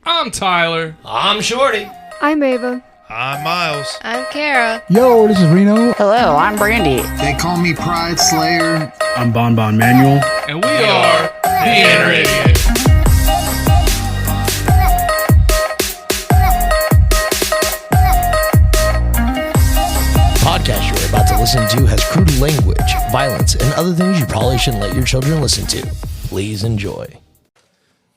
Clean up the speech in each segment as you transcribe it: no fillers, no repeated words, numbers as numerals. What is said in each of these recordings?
I'm Tyler. I'm Shorty. I'm Ava. I'm Miles. I'm Kara. Yo, this is Reno. Hello, I'm Brandy. They call me Pride Slayer. I'm Bon Manuel. And we are the Inner Idiot. Podcast you're about to listen to has crude language, violence, and other things you probably shouldn't let your children listen to. Please enjoy.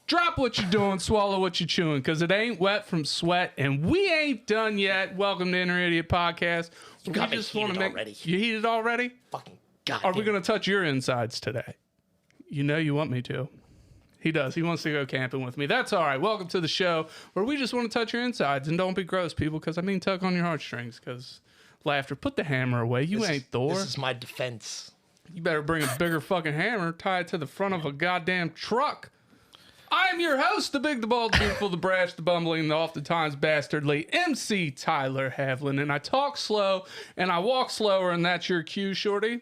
Drop what you're doing, swallow what you're chewing, because it ain't wet from sweat, and we ain't done yet. Welcome to Inner Idiot Podcast. You got me heated already. You heated already? Fucking goddamn. Are we going to touch your insides today? You know you want me to. He does. He wants to go camping with me. That's all right. Welcome to the show where we just want to touch your insides. And don't be gross, people, because I mean tug on your heartstrings, because laughter. Put the hammer away. You ain't Thor. This is my defense. You better bring a bigger fucking hammer, tie it to the front of a goddamn truck. I'm your host, the big, the bald, the beautiful, the brash, the bumbling, the oftentimes bastardly MC Tyler Havlin. And I talk slow and I walk slower, and that's your cue, Shorty.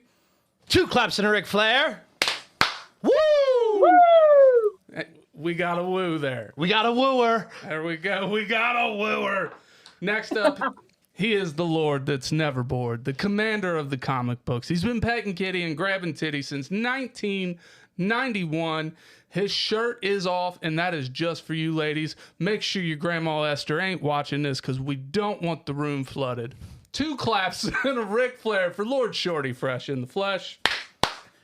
2 claps and a Ric Flair. Woo! Hey, we got a woo there. We got a wooer. There we go. We got a wooer. Next up, he is the Lord that's never bored, the commander of the comic books. He's been pecking kitty and grabbing titty since 1991. His shirt is off, and that is just for you ladies. Make sure your Grandma Esther ain't watching this, because we don't want the room flooded. 2 claps and a Ric Flair for Lord Shorty, fresh in the flesh.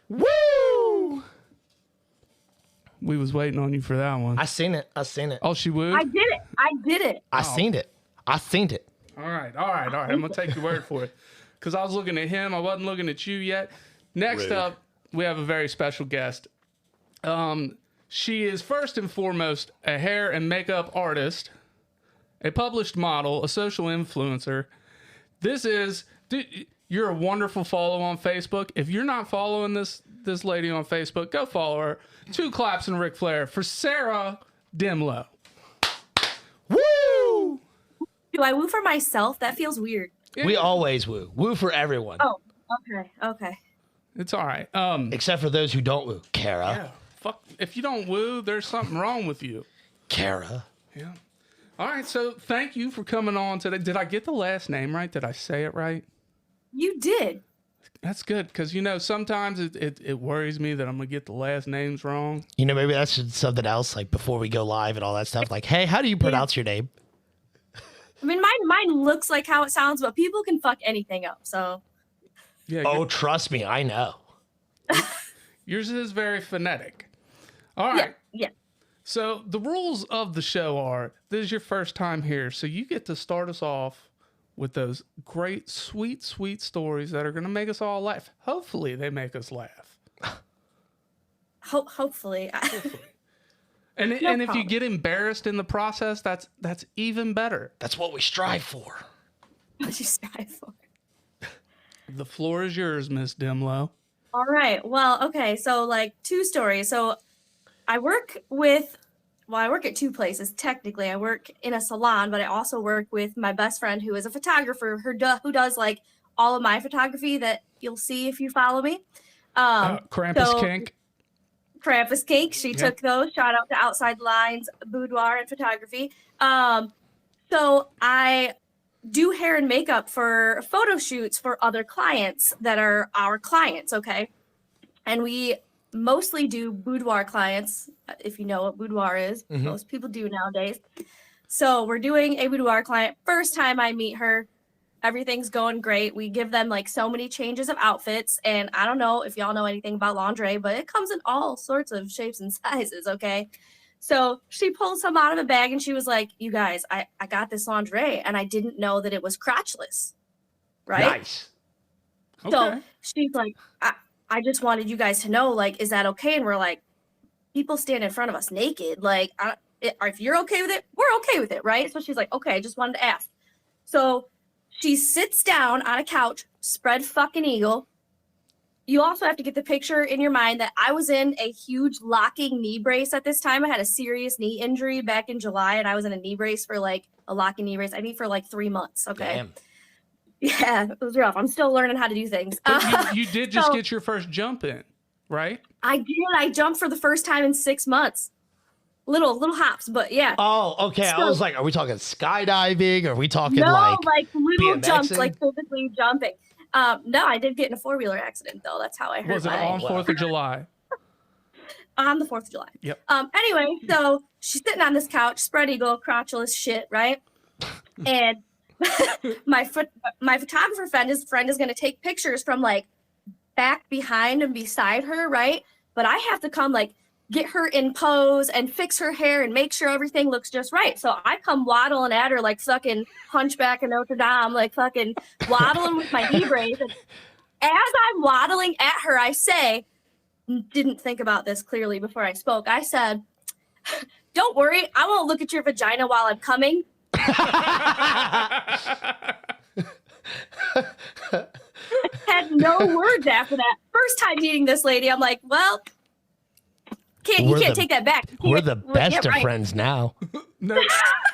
Woo! We was waiting on you for that one. I seen it. Oh, she wooed? I did it. I seen it. All right. I'm going to take your word for it. Because I was looking at him. I wasn't looking at you yet. Next up, we have a very special guest. She is first and foremost a hair and makeup artist, a published model, a social influencer. You're a wonderful follow on Facebook. If you're not following this lady on Facebook, go follow her. 2 claps and Ric Flair for Sarah Demlow. Woo! Do I woo for myself? That feels weird. We always woo. Woo for everyone. Oh, okay. It's all right. Except for those who don't woo. Kara. Yeah, fuck. If you don't woo, there's something wrong with you. Kara. Yeah. All right. So thank you for coming on today. Did I get the last name right? Did I say it right? You did. That's good, because sometimes it worries me that I'm gonna get the last names wrong. Maybe that's just something else, like before we go live and all that stuff. Like, hey, how do you pronounce your name? I mean, mine looks like how it sounds, but people can fuck anything up. So. Yeah. Oh, trust me, I know. Yours is very phonetic. All right. Yeah. So the rules of the show are: this is your first time here, so you get to start us off with those great, sweet, sweet stories that are going to make us all laugh. Hopefully, they make us laugh. Hopefully. And if you get embarrassed in the process, that's even better. That's what we strive for. What you strive for. The floor is yours, Miss Demlow. All right. Well, okay. So 2 stories. So I work at 2 places. Technically, I work in a salon, but I also work with my best friend who is a photographer who does all of my photography that you'll see if you follow me. Krampus Kink. Krampus Kink. She took those. Shout out to Outside Lines, Boudoir, and Photography. So I do hair and makeup for photo shoots for other clients that are our clients, okay? And we mostly do boudoir clients, if you know what boudoir is. Mm-hmm. Most people do nowadays. So we're doing a boudoir client. First time I meet her, everything's going great. We give them so many changes of outfits. And I don't know if y'all know anything about lingerie, but it comes in all sorts of shapes and sizes, okay? So she pulled some out of a bag and she was like, you guys, I got this lingerie and I didn't know that it was crotchless. Right? Nice. Okay. So she's like, I just wanted you guys to know, is that okay? And we're like, people stand in front of us naked. If you're okay with it, we're okay with it, right? So she's like, okay, I just wanted to ask. So she sits down on a couch, spread fucking eagle. You also have to get the picture in your mind that I was in a huge locking knee brace at this time. I had a serious knee injury back in July, and I was in a knee brace for a locking knee brace. I need for 3 months, okay? Damn. Yeah, it was rough. I'm still learning how to do things. But you did just get your first jump in, right? I did. I jumped for the first time in 6 months. little hops, but yeah. Oh, okay. I So- was like, are we talking skydiving? Are we talking No, like little jumps, BMXing? like physically jumping. No, I did get in a 4-wheeler accident though. That's how I hurt Was it my on 4th of July? on the 4th of July. Yep. Anyway, so she's sitting on this couch, spread eagle, crotchless shit, right? And my photographer friend is going to take pictures from like back behind and beside her, right? But I have to come like get her in pose and fix her hair and make sure everything looks just right. So I come waddling at her like fucking Hunchback of Notre Dame, like fucking waddling with my knee brace. And as I'm waddling at her, I say, didn't think about this clearly before I spoke. I said, don't worry, I won't look at your vagina while I'm coming. Had no words after that. First time meeting this lady, I'm like, well, you can't take that back. We're the best of right. friends now. No,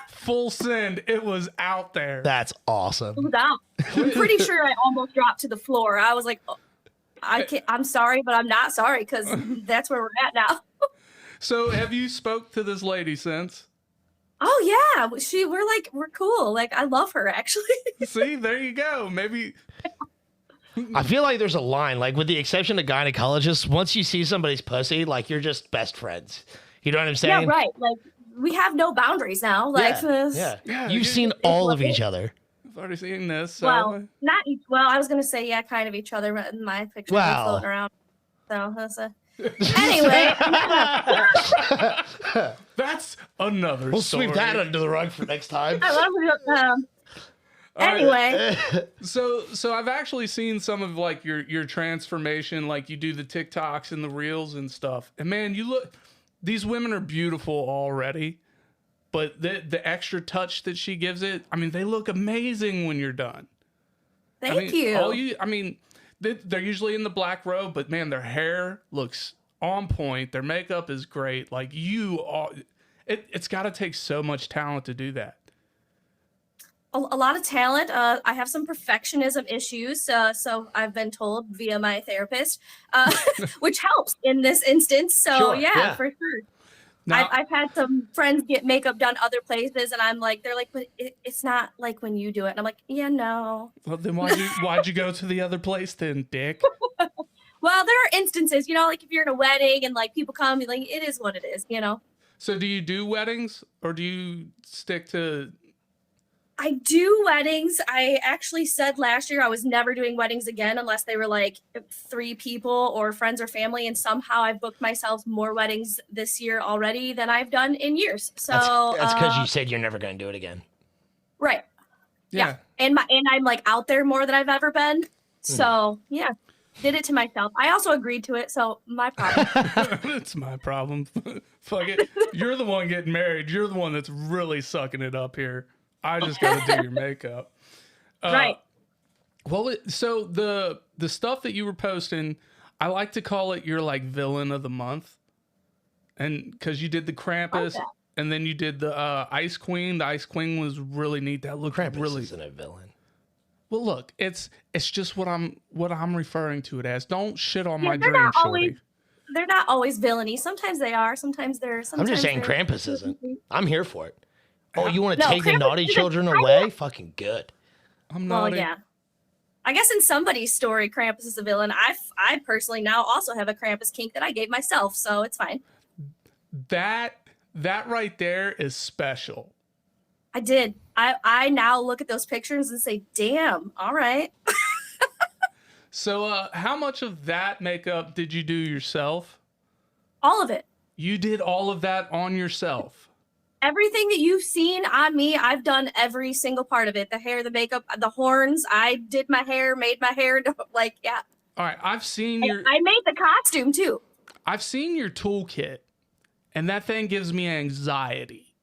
full send. It was out there. That's awesome. It was out. I'm pretty sure I almost dropped to the floor. I was like, oh, I'm sorry, but I'm not sorry because that's where we're at now. So have you spoke to this lady since? Oh yeah, we're cool. Like I love her actually. See, there you go. Maybe I feel like there's a line, like with the exception of gynecologists, once you see somebody's pussy, like you're just best friends. You know what I'm saying? Yeah, right. Like we have no boundaries now. Like Yeah, You've seen all of each other. I've already seen this. So. well, not each. Well, I was gonna say yeah, kind of each other. But my pictures Wow. are floating around. So that's anyway. That's another We'll story. sweep that under the rug for next time. I love it. All right. Anyway, So I've actually seen some of like your transformation, like you do the TikToks and the reels and stuff. And man, these women are beautiful already, but the extra touch that she gives it, I mean, they look amazing when you're done. thank you. They're usually in the black robe, but man, their hair looks on point. Their makeup is great. Like it's got to take so much talent to do that. A lot of talent. I have some perfectionism issues, so I've been told via my therapist, which helps in this instance. So Sure, yeah, for sure. Now, I've had some friends get makeup done other places, and they're like, but it's not like when you do it. And I'm like, yeah, no. well, then why'd you go to the other place then, Dick? Well, there are instances, like if you're in a wedding and like people come, like it is what it is, So do you do weddings or do you stick to? I do weddings. I actually said last year I was never doing weddings again unless they were like 3 people or friends or family. And somehow I've booked myself more weddings this year already than I've done in years. So That's because you said you're never going to do it again. right. Yeah. And I'm like out there more than I've ever been. So yeah, did it to myself. I also agreed to it. So my problem. It's my problem. Fuck it. You're the one getting married. You're the one that's really sucking it up here. I just got to do your makeup. Right. Well, so the stuff that you were posting, I like to call it your like villain of the month, and because you did the Krampus, that. and then you did the Ice Queen. The Ice Queen was really neat. That looked Krampus really. isn't a villain. Well, look, it's just what I'm referring to it as. Don't shit on my they're dream, not Shorty. always- They're not always villainy. Sometimes they are. Sometimes they're. I'm just saying they're- Krampus isn't. I'm here for it. Oh, you want to No, take the Krampus naughty isn't- children away? Fucking good. I'm Well, not. yeah. I guess in somebody's story, Krampus is a villain. I personally now also have a Krampus kink that I gave myself, so it's fine. That right there is special. I did. I now look at those pictures and say, damn, all right. So, how much of that makeup did you do yourself? All of it. You did all of that on yourself. Everything that you've seen on me, I've done every single part of it. The hair, the makeup, the horns. I did my hair, made my hair. Like, yeah. All right, I've seen your I made the costume too. toolkit, and that thing gives me anxiety.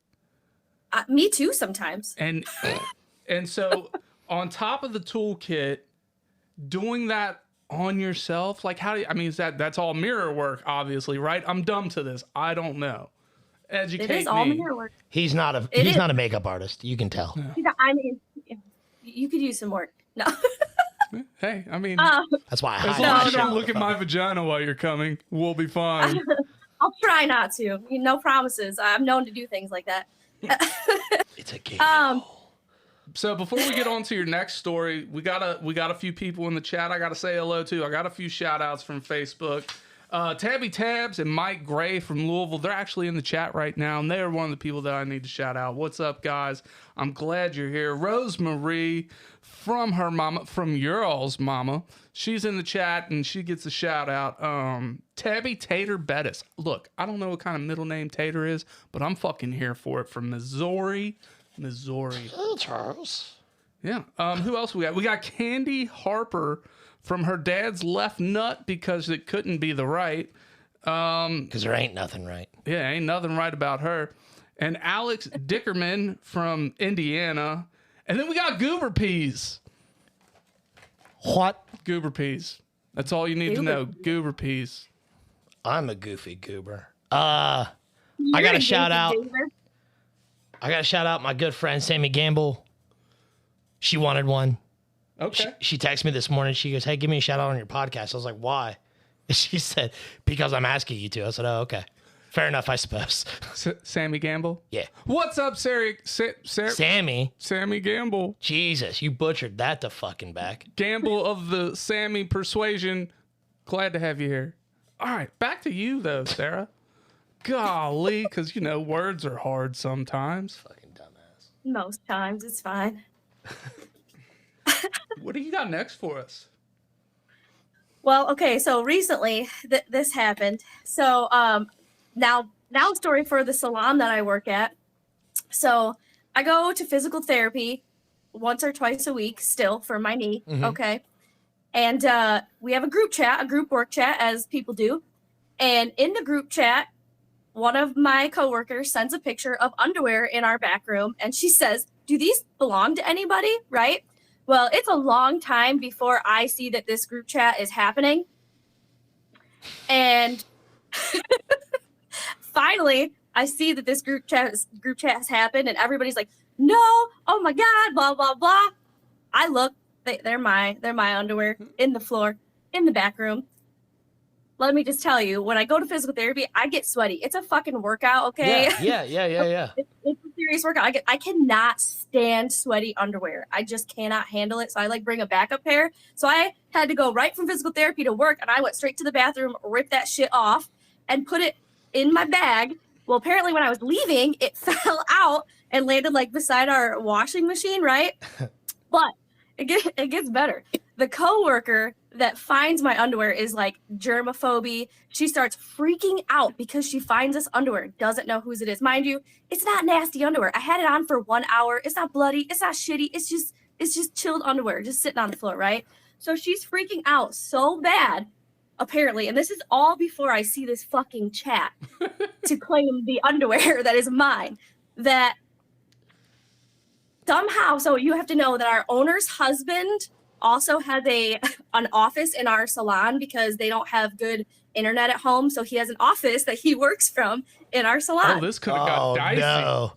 Me too sometimes. And so on top of the toolkit, doing that on yourself, like how do you, I mean, is that's all mirror work, obviously, right? I'm dumb to this. I don't know. Educate It is all me. mirror work. He's not a It he's is. not a makeup artist. You can tell. I mean, you could use some work. No. Hey, I mean, That's why I as hide long my as you shit. don't look at my vagina while you're coming, we'll be fine. I'll try not to. No promises. I'm known to do things like that. It's a game. So before we get on to your next story, we got a few people in the chat I gotta say hello to. I got a few shout outs from Facebook. Tabby Tabs and Mike Gray from Louisville, they're actually in the chat right now, and they are one of the people that I need to shout out. What's up, guys? I'm glad you're here. Rosemary from her mama, from your all's mama, she's in the chat and she gets a shout out. Tabby Tater Bettis. Look, I don't know what kind of middle name Tater is, but I'm fucking here for it. From Missouri. Hey, Charles. Yeah. Who else we got? We got Candy Harper from her dad's left nut because it couldn't be the right. Because there ain't nothing right. Yeah, ain't nothing right about her. And Alex Dickerman from Indiana. And then we got Goober Peas. What? Goober Peas. That's all you need to know. Goober Peas. I'm a goofy goober. I got to shout out. I got to shout out my good friend, Sammy Gamble. She wanted one. Okay. She texted me this morning. She goes, hey, give me a shout out on your podcast. I was like, why? She said, because I'm asking you to. I said, oh, okay. Fair enough, I suppose. Sammy Gamble? Yeah. What's up, Sammy? Sammy Gamble. Jesus, you butchered that to fucking back. Gamble of the Sammy Persuasion. Glad to have you here. All right, back to you, though, Sarah. Golly, because, words are hard sometimes. Fucking dumbass. Most times, it's fine. What do you got next for us? Well, okay, so recently this happened. So now a story for the salon that I work at. So I go to physical therapy once or twice a week still for my knee, okay? And we have a group work chat, as people do. And in the group chat, one of my coworkers sends a picture of underwear in our back room, and she says, do these belong to anybody, right? Well, it's a long time before I see that this group chat is happening. And finally, I see that this group chat has happened, and everybody's like, no, oh my God, blah, blah, blah. I look, they're my underwear in the floor, in the back room. Let me just tell you, when I go to physical therapy, I get sweaty. It's a fucking workout, okay? Yeah. It's a serious workout. I cannot stand sweaty underwear. I just cannot handle it. So I bring a backup pair. So I had to go right from physical therapy to work, and I went straight to the bathroom, ripped that shit off, and put it in my bag. Well, apparently when I was leaving, it fell out and landed beside our washing machine, right? But it gets better. The coworker that finds my underwear is germaphobe. She starts freaking out because she finds this underwear, doesn't know whose it is. Mind you, it's not nasty underwear. I had it on for 1 hour. It's not bloody. It's not shitty. It's just chilled underwear, just sitting on the floor, right? So she's freaking out so bad, apparently, and this is all before I see this fucking chat to claim the underwear that is mine, that somehow, so you have to know that our owner's husband also has an office in our salon because they don't have good internet at home. So he has an office that he works from in our salon. Oh, this could have got dicey. No.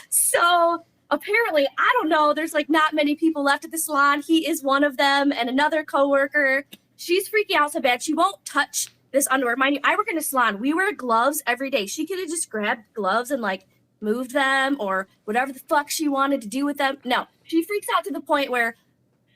So apparently, I don't know, there's not many people left at the salon. He is one of them, and another coworker. She's freaking out so bad she won't touch this underwear. Mind you, I work in a salon. We wear gloves every day. She could have just grabbed gloves and moved them or whatever the fuck she wanted to do with them. No, she freaks out to the point where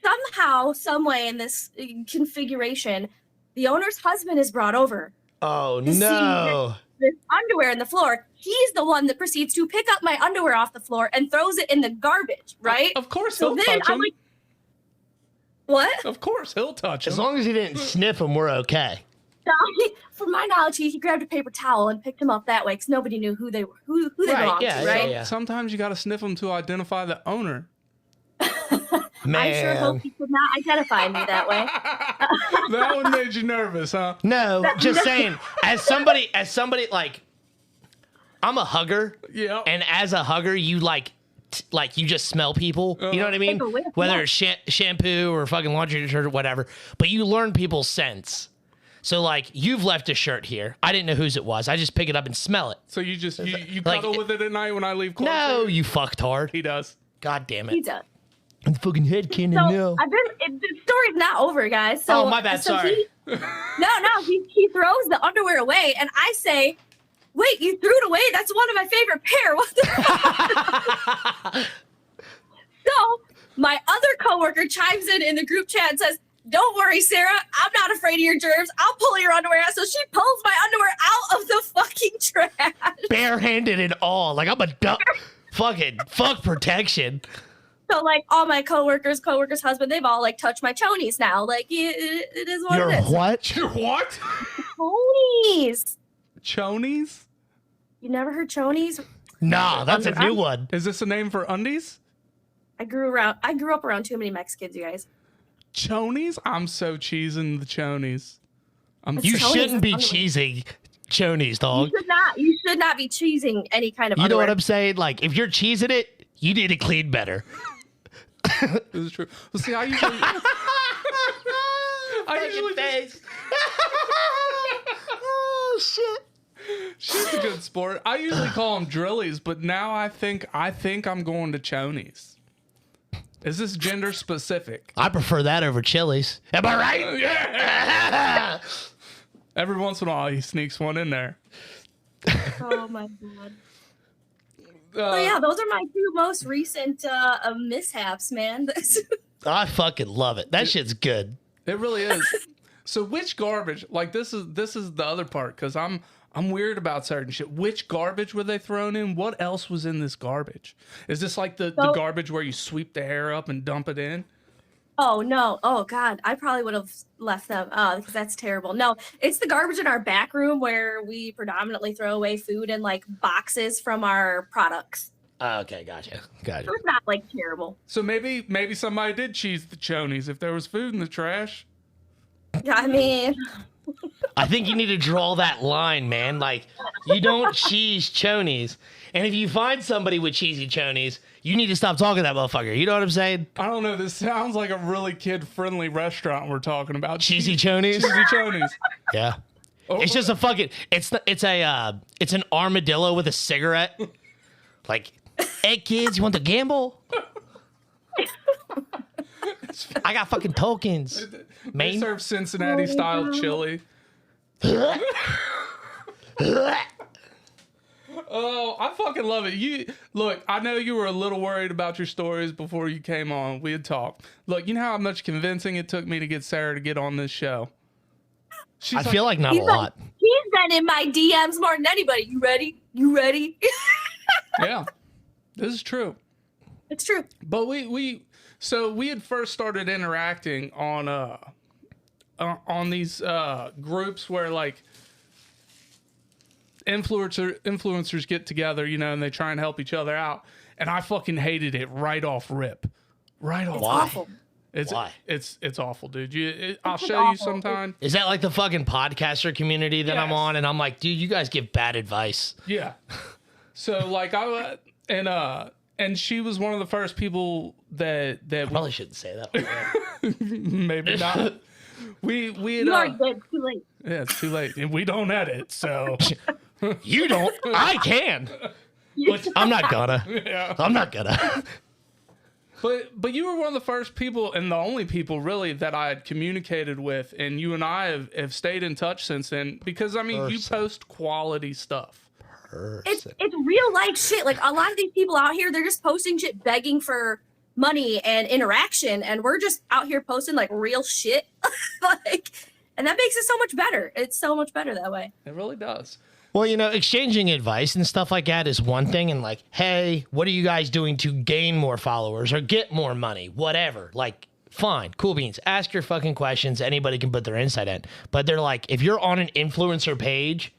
somehow, some way in this configuration, the owner's husband is brought over. Oh, no. This underwear in the floor. He's the one that proceeds to pick up my underwear off the floor and throws it in the garbage, right? Of course he'll touch him. What? Of course he'll touch him. As long as he didn't sniff him, we're okay. From my knowledge, he grabbed a paper towel and picked him up that way because nobody knew who they belonged to, right? Yeah. Sometimes you got to sniff them to identify the owner. Man. I sure hope he could not identify me that way. That one made you nervous, huh? No, just saying. As somebody, I'm a hugger. Yeah. And as a hugger, you you just smell people. You know what I mean? Like a whiff, Whether it's shampoo or fucking laundry detergent or whatever. But you learn people's scents. So you've left a shirt here. I didn't know whose it was. I just pick it up and smell it. So you just you cuddle with it at night when I leave clothes? No, you fucktard. He does. God damn it. He does. I'm fucking head cannon So now. the story's not over, guys. So, Oh, my bad. Sorry. No, he throws the underwear away, and I say, "Wait, you threw it away? That's one of my favorite pair. What the?" So my other coworker chimes in the group chat and says, "Don't worry, Sarah. I'm not afraid of your germs. I'll pull your underwear out." So she pulls my underwear out of the fucking trash. Barehanded and all. Like, I'm a fuck protection. So, like, all my coworkers' husband, they've all, like, touched my chonies now. Like, it is what Your it is. what? Your what? Chonies. Chonies? You never heard chonies? Nah, that's a new one. Is this a name for undies? I grew up around too many Mexicans, you guys. Chonies? I'm so cheesing the chonies. You Chonies shouldn't is be underwear. cheesing chonies, dog. You should not be cheesing any kind of You know underwear. what I'm saying? Like, if you're cheesing it, you need to clean better. This is true. Well, see, I usually... Oh, shit. She's a good sport. I usually call them drillies, but now I think I'm going to chonies. Is this gender specific? I prefer that over Chili's. Am I right? Yeah. Every once in a while, he sneaks one in there. Oh my god. So yeah, those are my two most recent mishaps, man. I fucking love it. That shit's good. It really is. So which garbage? Like this is the other part because I'm weird about certain shit. Which garbage were they thrown in? What else was in this garbage? Is this like the garbage where you sweep the hair up and dump it in? Oh no! Oh god! I probably would have left them because that's terrible. No, it's the garbage in our back room where we predominantly throw away food and like boxes from our products. Okay, gotcha. So it's not like terrible. So maybe somebody did cheese the chonies if there was food in the trash. I mean, I think you need to draw that line, man. Like, you don't cheese chonies. And if you find somebody with cheesy chonies, you need to stop talking to that motherfucker. You know what I'm saying? I don't know. This sounds like a really kid-friendly restaurant we're talking about. Cheesy chonies? Cheesy chonies. Yeah. Oh, It's just a fucking it's an armadillo with a cigarette. Like, hey kids, you want to gamble? I got fucking tokens. They Man. serve Cincinnati-style chili. Oh, I fucking love it. Look, I know you were a little worried about your stories before you came on. We had talked. Look, you know how much convincing it took me to get Sarah to get on this show? I feel like not a lot. He's been in my DMs more than anybody. You ready? You ready? Yeah, this is true. It's true. But we had first started interacting on these groups where like influencers get together, you know, and they try and help each other out. And I fucking hated it right off rip. Right off. Why? Awful. Why? It's awful, dude. I'll show you sometime. Is that like the fucking podcaster community that I'm Yes. on? And I'm like, dude, you guys give bad advice. Yeah. So like and she was one of the first people that Probably shouldn't say that. maybe not. We had, You are dead too late. yeah, it's too late, and we don't edit, so You don't. I can. But I'm not gonna. yeah. I'm not gonna. But you were one of the first people and the only people really that I had communicated with, and you and I have stayed in touch since then because I mean you post quality stuff. It's real life shit. Like a lot of these people out here, they're just posting shit, begging for money and interaction, and we're just out here posting like real shit. Like, and that makes it so much better. It's so much better that way. It really does. Well, you know, exchanging advice and stuff like that is one thing. And like, hey, what are you guys doing to gain more followers or get more money? Whatever. Like, fine, cool beans. Ask your fucking questions. Anybody can put their insight in. But they're like, if you're on an influencer page,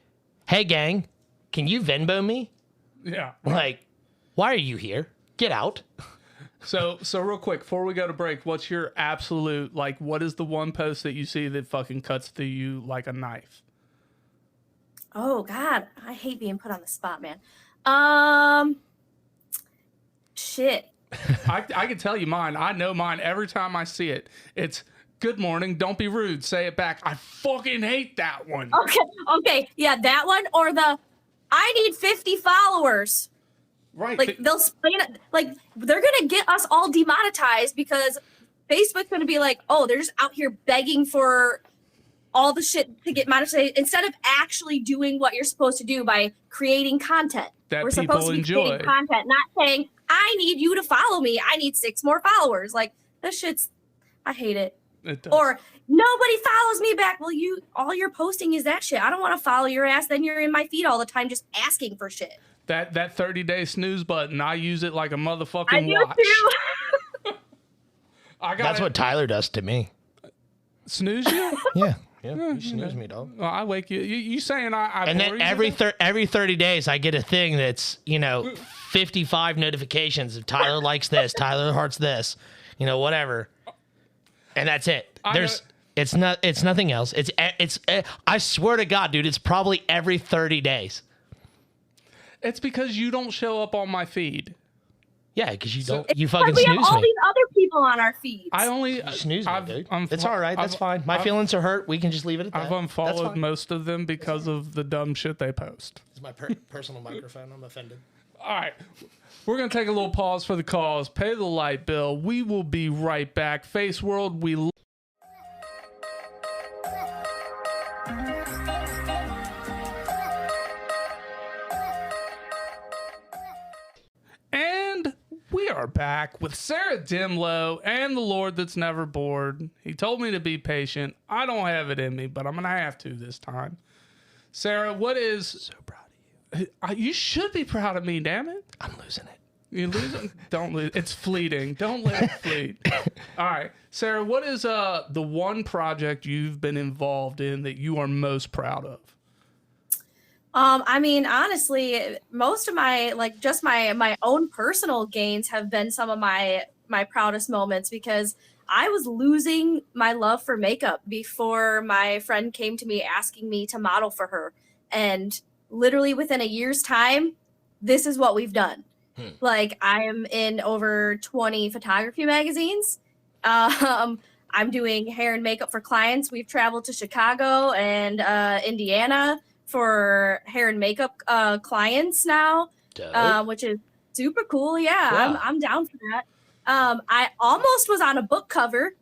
hey, gang, can you Venmo me? Yeah. Like, why are you here? Get out. So real quick, before we go to break, what's your absolute, like, what is the one post that you see that fucking cuts through you like a knife? Oh God, I hate being put on the spot, man. Shit. I can tell you mine. I know mine every time I see it. It's good morning, don't be rude, say it back. I fucking hate that one. Okay, yeah, that one or the I need 50 followers. Right. Like they'll explain it, like they're gonna get us all demonetized because Facebook's gonna be like, oh, they're just out here begging for all the shit to get monetization instead of actually doing what you're supposed to do by creating content. That We're people supposed to be enjoy. creating content, not saying, I need you to follow me. I need 6 more followers. Like, this shit's, I hate it. It does. Or nobody follows me back. Well, all you're posting is that shit. I don't want to follow your ass. Then you're in my feed all the time just asking for shit. That 30-day snooze button, I use it like a motherfucking I do watch. too. That's what Tyler does to me. Snooze you? Yeah. Yeah, you snooze me, dog. Well, I wake you. You saying I And bore then you every 30 days, I get a thing that's 55 notifications of Tyler likes this, Tyler hearts this, whatever, and that's it. It's nothing else. It's I swear to God, dude, it's probably every 30 days. It's because you don't show up on my feed. Yeah, because you don't. It's You fucking because we have snooze all me. these other people on our feeds. I only You snooze me, dude. It's all right. That's fine. My I've- feelings are hurt. We can just leave it at that. I've That's unfollowed fine. most of them because of the dumb shit they post. It's my personal microphone. I'm offended. All right. We're going to take a little pause for the calls, pay the light bill. We will be right back. Face World, we And we are back with Sarah Demlow and the Lord that's never bored. He told me to be patient. I don't have it in me, but I'm going to have to this time. Sarah, what is... So proud of you. You should be proud of me, damn it. I'm losing it. You losing? Don't lose. It's fleeting. Don't let it fleet. All right. Sarah, what is the one project you've been involved in that you are most proud of? I mean, honestly, most of my just my own personal gains have been some of my proudest moments because I was losing my love for makeup before my friend came to me asking me to model for her. And literally within a year's time, this is what we've done. Like, I am in over 20 photography magazines. I'm doing hair and makeup for clients. We've traveled to Chicago and Indiana for hair and makeup clients now, which is super cool. Yeah. I'm down for that. I almost was on a book cover.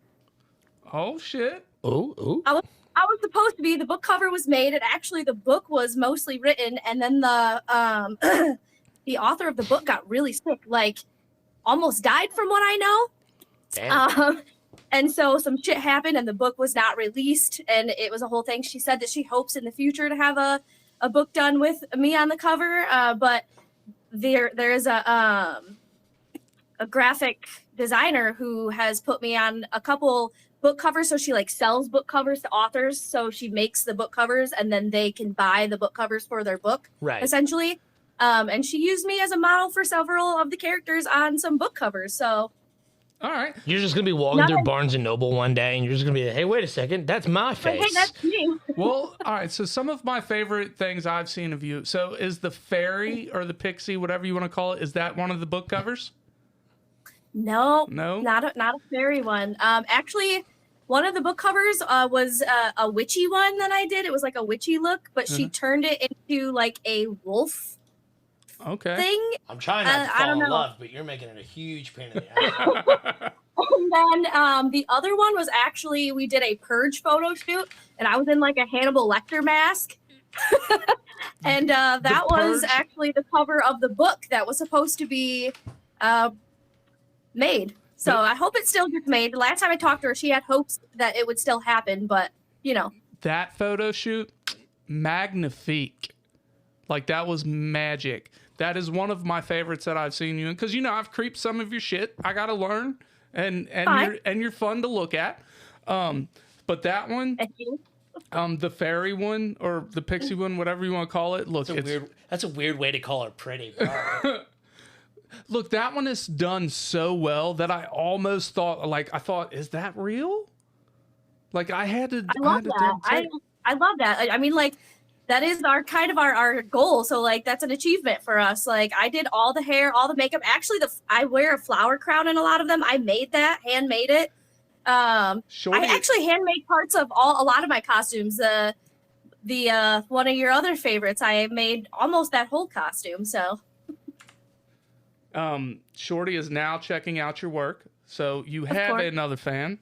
Oh, shit. Oh. I was supposed to be. The book cover was made, and actually the book was mostly written, and then the the author of the book got really sick, like almost died from what I know. Damn. And so some shit happened and the book was not released, and it was a whole thing. She said that she hopes in the future to have a book done with me on the cover. But there is a graphic designer who has put me on a couple book covers. So she sells book covers to authors. So she makes the book covers and then they can buy the book covers for their book, Right. essentially. And she used me as a model for several of the characters on some book covers. So All right. You're just going to be walking through Barnes & Noble one day, and you're just going to be like, hey, wait a second, that's my face. hey, that's me. Well, all right. So some of my favorite things I've seen of you. So is the fairy or the pixie, whatever you want to call it, is that one of the book covers? No, No? not a fairy one. Actually, one of the book covers was a witchy one that I did. It was like a witchy look, but she turned it into like a wolf Okay. thing. I'm trying not to I fall don't in know. love, but you're making it a huge pain in the ass. And then the other one was actually, we did a purge photo shoot, and I was in like a Hannibal Lecter mask. And that was Purge? actually the cover of the book that was supposed to be made. So I hope it still gets made. The last time I talked to her, she had hopes that it would still happen, but you know. That photo shoot, magnifique. Like, that was magic. That is one of my favorites that I've seen you in. Because, you know, I've creeped some of your shit. I got to learn. And you're fun to look at. But that one, Thank you. the fairy one or the pixie one, whatever you want to call it. Look, That's a weird way to call her pretty. Bro. Look, that one is done so well that I almost thought, is that real? Like, I had to. I love that. I love that. I mean, like, that is our kind of our goal. So like, that's an achievement for us. Like, I did all the hair, all the makeup. Actually, I wear a flower crown in a lot of them. I made that, handmade it. Shorty, I actually handmade parts of a lot of my costumes. The one of your other favorites, I made almost that whole costume. So Shorty is now checking out your work, so you have course. another fan.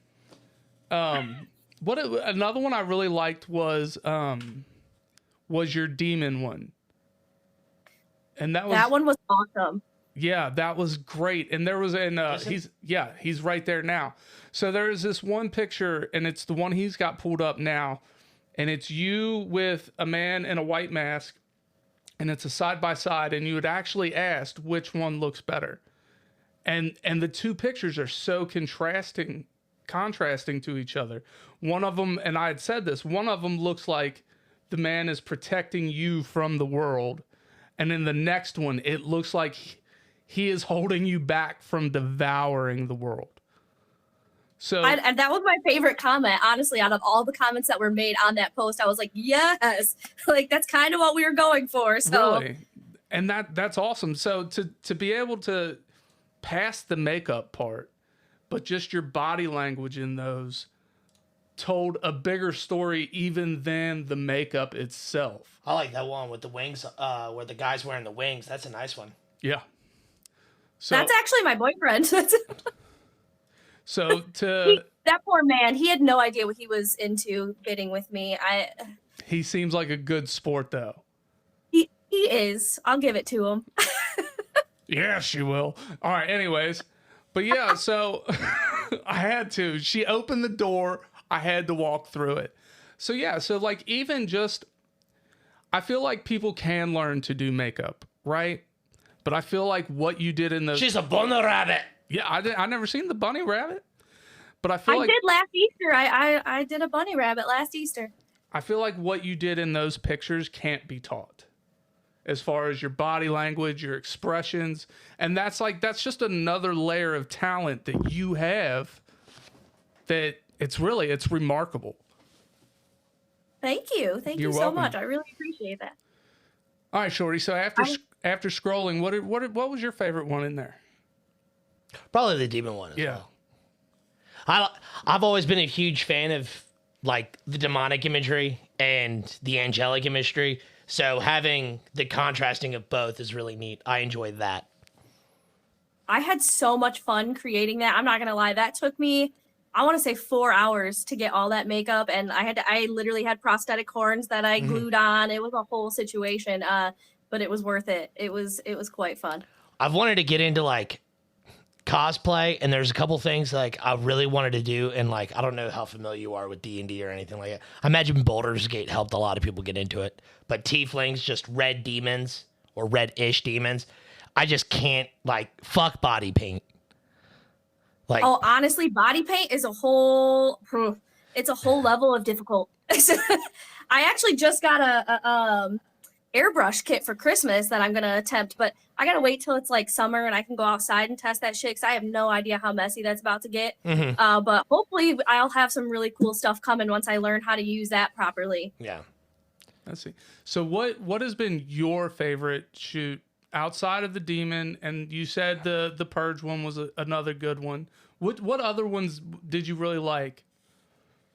Another one I really liked was your demon one, and That one was awesome. yeah, that was great. And there was he's right there now. So there is this one picture, and it's the one he's got pulled up now, and it's you with a man in a white mask, and it's a side by side, and you had actually asked which one looks better, and the two pictures are so contrasting to each other. One of them, and I had said this, one of them looks like the man is protecting you from the world, and in the next one, it looks like he is holding you back from devouring the world. So And that was my favorite comment, honestly, out of all the comments that were made on that post. I was like, yes, like that's kind of what we were going for. So really, and that's awesome. So to be able to pass the makeup part, but just your body language in those told a bigger story even than the makeup itself. I like that one with the wings, where the guy's wearing the wings. That's a nice one. Yeah. So that's actually my boyfriend. so that poor man, he had no idea what he was into bidding with me. He seems like a good sport though. He is. I'll give it to him. Yes, you will. All right. Anyways, but yeah, so I had to. She opened the door. I had to walk through it. So yeah, so like even just, I feel like people can learn to do makeup, right? But I feel like what you did in the She's a bunny rabbit. yeah, I never seen the bunny rabbit, but I feel like did last Easter. I did a bunny rabbit last Easter. I feel like what you did in those pictures can't be taught, as far as your body language, your expressions, and that's just another layer of talent that you have. That it's remarkable. Thank you You're so welcome. much. I really appreciate that. All right, Shorty. So after scrolling, what was your favorite one in there? Probably the demon one as well. I've always been a huge fan of like the demonic imagery and the angelic imagery. So having the contrasting of both is really neat. I enjoy that. I had so much fun creating that. I'm not gonna lie, that took me, I want to say 4 hours to get all that makeup, and I literally had prosthetic horns that I glued on. It was a whole situation, but it was worth it. It was quite fun. I've wanted to get into like cosplay, and there's a couple things like I really wanted to do, and like I don't know how familiar you are with D&D or anything like that. I imagine Baldur's Gate helped a lot of people get into it, but tieflings, just red demons or red-ish demons, I just can't, like, fuck body paint. Like, oh, honestly, body paint is a whole level of difficult. I actually just got a airbrush kit for Christmas that I'm gonna attempt, but I gotta wait till it's like summer and I can go outside and test that shit, because I have no idea how messy that's about to get. But hopefully I'll have some really cool stuff coming once I learn how to use that properly. yeah. Let's see. So what has been your favorite shoot outside of the demon? And you said the purge one was another good one. What other ones did you really like?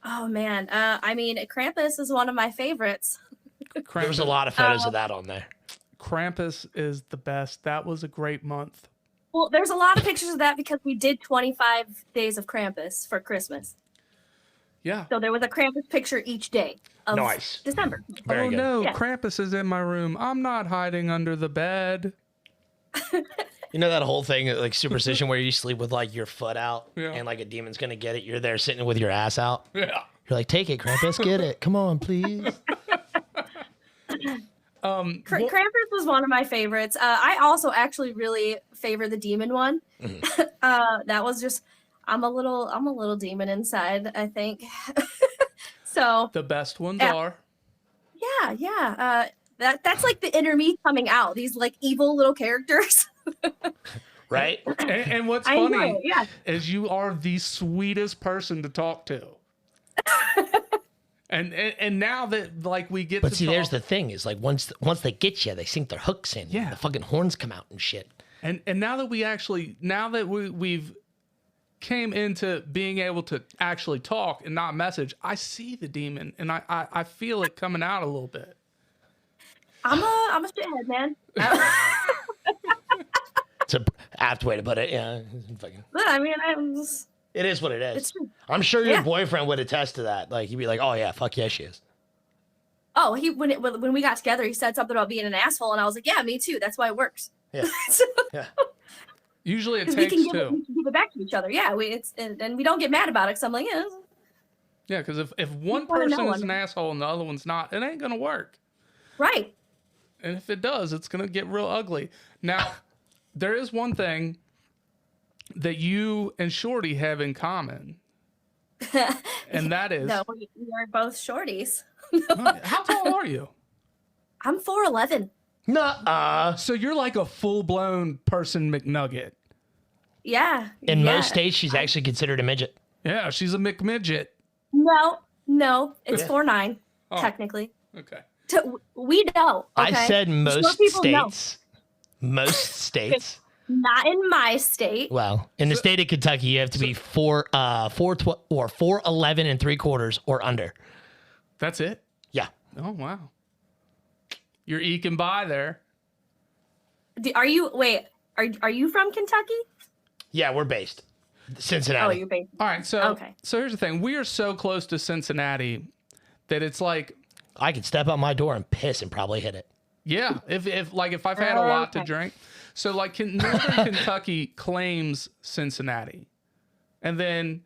Oh man, I mean, Krampus is one of my favorites. There was a lot of photos of that on there. Krampus is the best. That was a great month. Well, there's a lot of pictures of that because we did 25 days of Krampus for Christmas. Yeah. So there was a Krampus picture each day of Nice. December. Very good. No, Yeah. Krampus is in my room. I'm not hiding under the bed. You know that whole thing, like superstition, where you sleep with like your foot out, Yeah. and like a demon's gonna get it. You're there sitting with your ass out. Yeah. You're like, take it, Krampus, get it. Come on, please. Krampus was one of my favorites. I also actually really favor the demon one. That was just, I'm a little demon inside, I think. So The best ones are. yeah. That's like the inner me coming out. These like evil little characters. Right? And what's I know, funny yeah. is you are the sweetest person to talk to. And now that like we get But to see, talk, there's the thing is like once they get you, they sink their hooks in. Yeah. The fucking horns come out and shit. and now that we've came into being able to actually talk and not message, I see the demon and I feel it coming out a little bit. I'm a shithead, man. It's a apt way to put it. Yeah. Fucking. I mean, It is what it is. It's true. I'm sure your Yeah. boyfriend would attest to that. Like, he'd be like, oh, yeah, fuck yeah, she is. Oh, when we got together, he said something about being an asshole, and I was like, yeah, me too. That's why it works. Yeah. So- Yeah. Usually it 'cause takes we two. can give it back to each other. Yeah, and we don't get mad about it. Cause I'm like, yeah, Yeah, because if one wanna know person is one. an asshole and the other one's not, it ain't gonna work. right. And if it does, it's gonna get real ugly. Now, there is one thing that you and Shorty have in common, and that is No, we are both shorties. how tall are you? I'm 4'11". Nuh-uh. So you're like a full blown person McNugget. Yeah. In yeah. most states, she's actually considered a midget. Yeah, she's a McMidget. No, it's 4'9", technically. Okay. We know. Okay? I said Most most people know. states. Most states. Not in my state. Well, in the state of Kentucky, you have to be 4'11 and 3/4 or under. That's it? Yeah. Oh, wow. You're eking by there. Are you from Kentucky? Yeah, we're based. Oh, Cincinnati. you're based. All right, so Okay. so here's the thing. We are so close to Cincinnati that it's like, I could step out my door and piss and probably hit it. yeah, if I've had a lot to Okay. drink. So like Northern Kentucky claims Cincinnati. And then,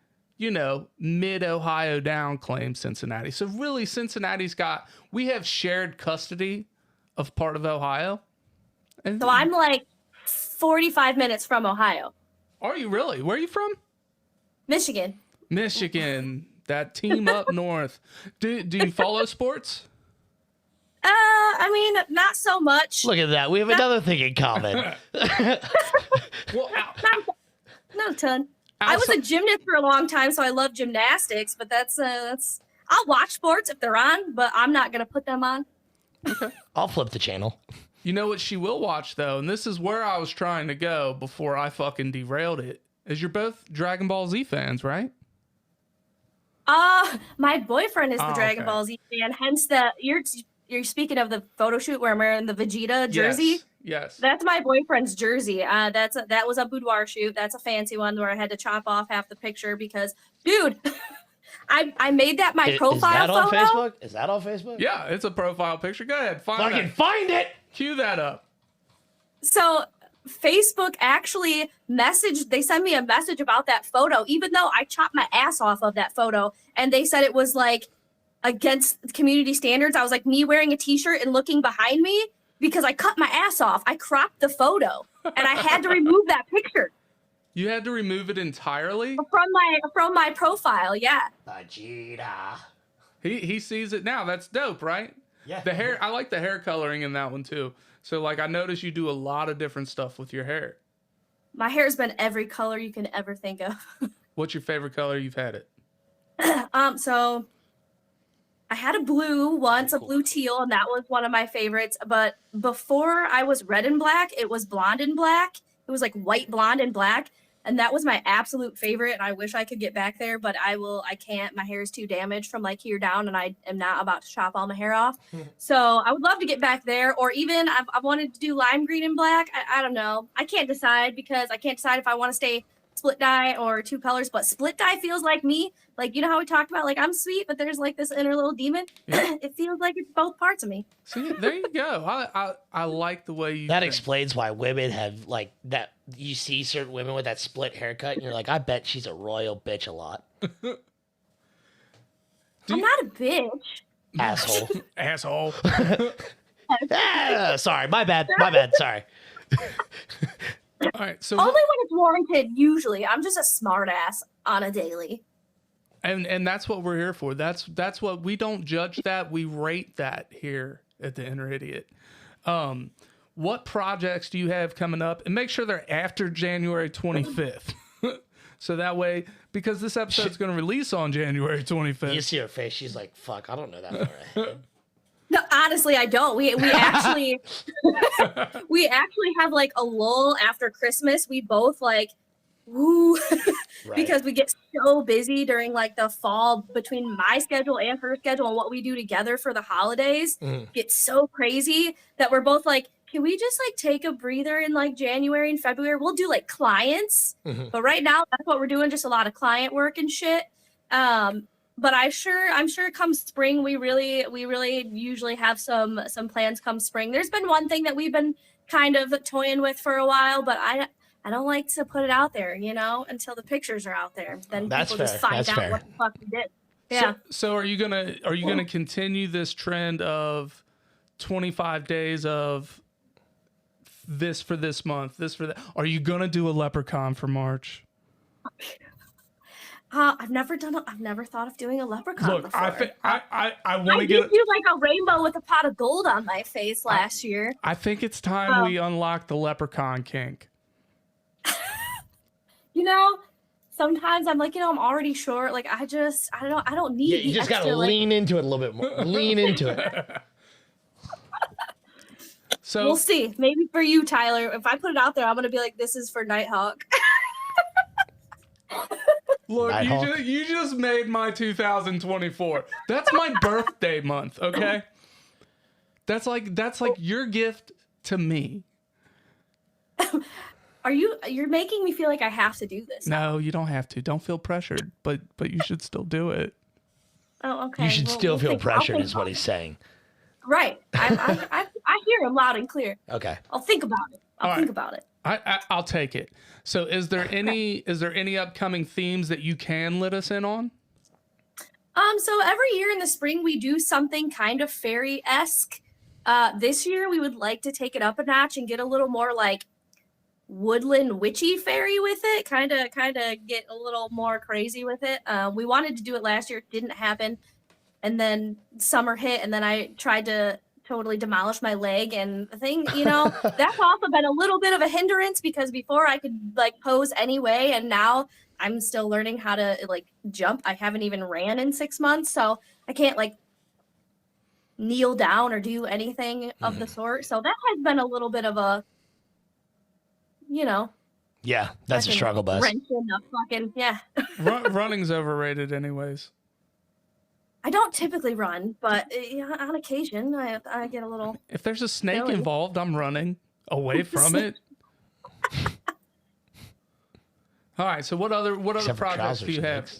mid Ohio down claims Cincinnati. So really we have shared custody of part of Ohio. And So I'm like 45 minutes from Ohio, are you really? Where are you from? Michigan. Michigan. That team up north. Do you follow sports? I mean, not so much. Look at that. We have another thing in common. Well, Not a ton. I was a gymnast for a long time, so I love gymnastics. But that's I'll watch sports if they're on, but I'm not gonna put them on. I'll flip the channel. you know what she will watch though, and this is where I was trying to go before I fucking derailed it. Is you're both Dragon Ball Z fans, right? My boyfriend is the Oh, Dragon okay. Ball Z fan. Hence you're speaking of the photo shoot where I'm wearing the Vegeta jersey. Yes. That's my boyfriend's jersey. That was a boudoir shoot. That's a fancy one where I had to chop off half the picture because, dude, I made that my profile Is that on photo. Facebook? Is that on Facebook? Yeah, it's a profile picture. Go ahead, Fucking find it. Cue that up. So Facebook actually they sent me a message about that photo, even though I chopped my ass off of that photo, and they said it was like against community standards. I was like, me wearing a t-shirt and looking behind me because I cut my ass off. I cropped the photo and I had to remove that picture You had to remove it entirely. from my profile. Yeah. Vegeta. He sees it now. That's dope, right? Yeah. The hair. I like the hair coloring in that one too. So like, I noticed you do a lot of different stuff with your hair. My hair's been every color you can ever think of. What's your favorite color you've had it? So I had a blue once, Cool. a blue teal, and that was one of my favorites. But before I was red and black, it was blonde and black. It was like white, blonde, and black. And that was my absolute favorite. And I wish I could get back there, but I can't. My hair is too damaged from like here down, and I am not about to chop all my hair off. So I would love to get back there. Or even I've wanted to do lime green and black. I don't know. I can't decide because I can't decide if I want to stay split dye or two colors, but split dye feels like me. Like, you know how we talked about, like, I'm sweet, but there's like this inner little demon. Yeah. It feels like it's both parts of me. See, there you go. I like the way you. That think. explains why women have like that. You see certain women with that split haircut, and you're like, I bet she's a royal bitch a lot. I'm not a bitch. Asshole. Asshole. Sorry, my bad. Sorry. All right. So Only when it's warranted, usually. I'm just a smart ass on a daily. and that's what we're here for. That's what we don't judge that. We rate that here at the Inner Idiot. What projects do you have coming up? And make sure they're after January 25th. So that way, because this episode's going to release on January 25th. You see her face. She's like, fuck, I don't know that far ahead. No, honestly, I don't. We actually we actually have like a lull after Christmas. We both like woo Right. because we get so busy during like the fall between my schedule and her schedule and what we do together for the holidays Mhm. gets so crazy that we're both like, can we just like take a breather in like January and February? We'll do like clients, but right now that's what we're doing, just a lot of client work and shit. But I'm sure come spring we really usually have some plans come spring. There's been one thing that we've been kind of toying with for a while, but I don't like to put it out there, until the pictures are out there. Then That's people just find out what the fuck we did. Yeah. So are you gonna continue this trend of 25 days of this for this month, this for that? Are you gonna do a leprechaun for March? I've never thought of doing a leprechaun Look, before. I want I to did get do like a rainbow with a pot of gold on my face last year. I think it's time we unlock the leprechaun kink. Sometimes I'm like, I'm already short. Like I don't need. Yeah, you just gotta lean into it a little bit more. Lean into it. So we'll see. Maybe for you, Tyler, if I put it out there, I'm gonna be like, this is for Nighthawk. look, Nighthawk. you just made my 2024. That's my birthday month, okay? That's like your gift to me. You're making me feel like I have to do this. No, you don't have to. Don't feel pressured, but you should still do it. Oh, okay. You should still feel pressured, is what he's he's saying. right. I hear him loud and clear. Okay. I'll think about it. All right. About it. I'll take it. So is there any upcoming themes that you can let us in on? So every year in the spring we do something kind of fairy-esque. This year we would like to take it up a notch and get a little more like woodland witchy fairy with it. Kind of get a little more crazy with it. We wanted to do it last year, it didn't happen. And then summer hit, and then I tried to totally demolish my leg, and the thing, that's also been a little bit of a hindrance because before I could like pose anyway, and now I'm still learning how to like jump. I haven't even ran in 6 months, so I can't like kneel down or do anything of the sort. So that has been a little bit of a, Yeah, that's a struggle bus. wrench in the fucking, yeah. Running's overrated anyways. I don't typically run, but on occasion I get a little. If there's a snake Silly. involved, I'm running away from it. All right. So what other Except for projects do you have?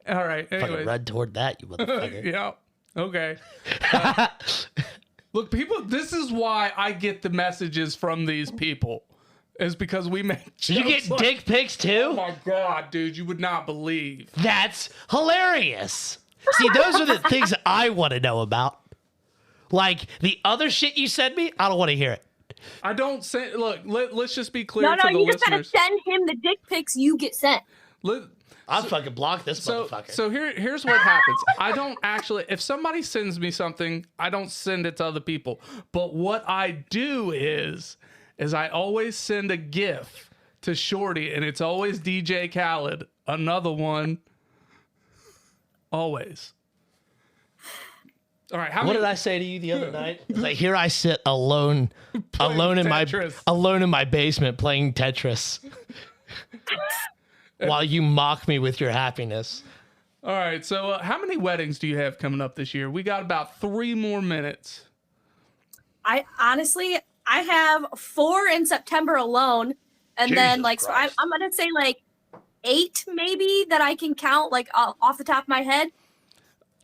All right. Fucking Anyway. run toward that, you motherfucker. Yeah. Okay. Look, people. This is why I get the messages from these people. Is because we make. You get jokes dick pics too? Oh my god, dude! You would not believe. That's hilarious. See, those are the things I want to know about. Like the other shit you send me, I don't want to hear it. I don't say. Look, let's just be clear No, to the you just gotta listeners. send him the dick pics you get sent. I'll fucking block this motherfucker. So here's what happens. I don't actually, if somebody sends me something, I don't send it to other people. But what I do is I always send a GIF to Shorty, and it's always DJ Khaled. Another one. Always. All right. What did I say to you the other night? It's like, here I sit alone in my basement playing Tetris, while you mock me with your happiness. All right. So how many weddings do you have coming up this year? We got about 3 more minutes. I honestly have 4 in September alone, and Jesus then like Christ. so I'm gonna say like 8 maybe that I can count like off the top of my head.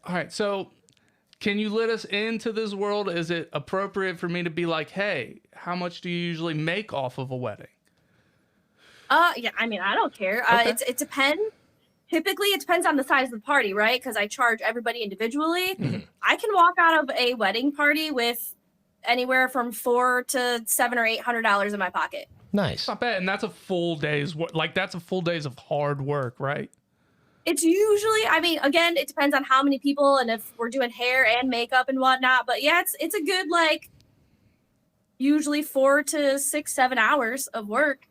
All right. So can you let us into this world? Is it appropriate for me to be like, hey, how much do you usually make off of a wedding? Yeah, I mean I don't care. Okay. It depends. Typically, it depends on the size of the party, right? Because I charge everybody individually. I can walk out of a wedding party with anywhere from $400 to $700 or $800 in my pocket. Nice. Not bad. And that's a full day's work. Like that's a full days of hard work, right? It's usually, I mean, again, it depends on how many people and if we're doing hair and makeup and whatnot. But yeah, it's a good like usually 4 to 6, 7 hours of work.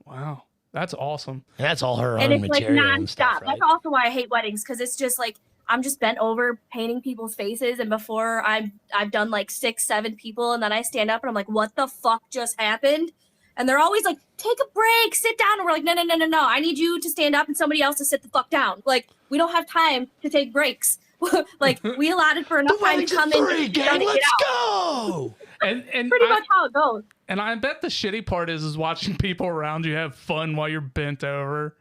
Wow. That's awesome. And that's all her And own it's like material and nonstop. stuff, right? That's also why I hate weddings, because it's just like I'm just bent over painting people's faces, and before I've done like 6, 7 people, and then I stand up and I'm like, what the fuck just happened? And they're always like, take a break, sit down. And we're like, no. I need you to stand up and somebody else to sit the fuck down. Like, we don't have time to take breaks. like we allotted for enough time to come in, Free, get done, gang, and get let's out. go. And Pretty much how it goes. And I bet the shitty part is watching people around you have fun while you're bent over.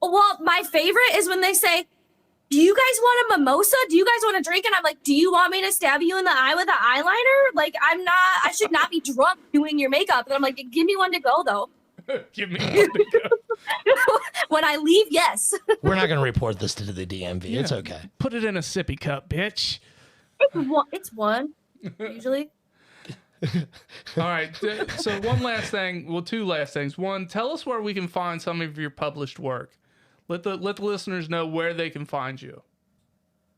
Well, my favorite is when they say, "Do you guys want a mimosa? Do you guys want a drink?" And I'm like, "Do you want me to stab you in the eye with an eyeliner? Like, I should not be drunk doing your makeup." And I'm like, "Give me one to go, though." Give me one to go. When I leave, yes. We're not going to report this to the DMV. It's Yeah. okay. Put it in a sippy cup, bitch. It's one, usually. All right. So one last thing. Well, two last things. One, tell us where we can find some of your published work. Let the listeners know where they can find you.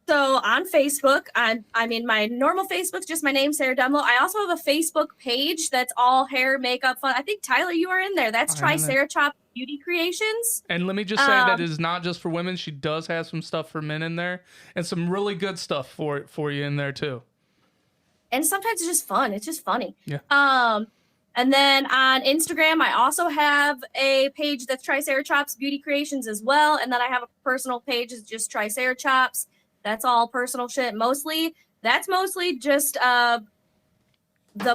So on Facebook, I mean, my normal Facebook's just my name, Sarah Demlow. I also have a Facebook page that's all hair, makeup, fun. I think, Tyler, you are in there. That's I am there. Triceratops Beauty Creations. And let me just say that it is not just for women. She does have some stuff for men in there, and some really good stuff for you in there too. And sometimes it's just fun. It's just funny. Yeah. And then on Instagram, I also have a page that's Triceratops Beauty Creations as well. And then I have a personal page that's just Triceratops. That's all personal shit. Mostly, that's mostly just the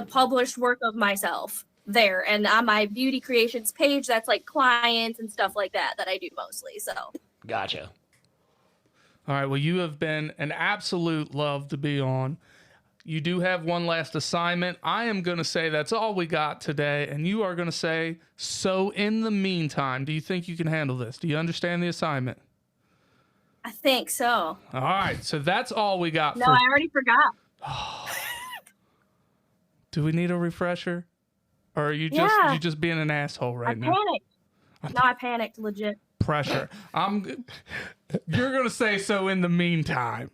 published work of myself there. And on my Beauty Creations page, that's like clients and stuff like that I do mostly. So. Gotcha. All right. Well, you have been an absolute love to be on. You do have one last assignment. I am going to say that's all we got today. And you are going to say, so in the meantime, do you think you can handle this? Do you understand the assignment? I think so. All right. So that's all we got. No, I already forgot. Do we need a refresher? Or are you just Yeah. you just being an asshole right I now? panicked. No, I panicked, legit. Pressure. You're going to say, so in the meantime.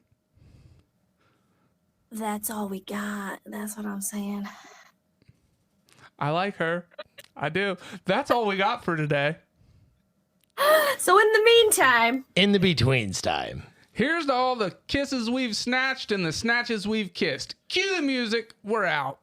That's all we got. That's what I'm saying. I like her. I do. That's all we got for today. So in the meantime, In the betweens time. Here's to all the kisses we've snatched and the snatches we've kissed. Cue the music. We're out.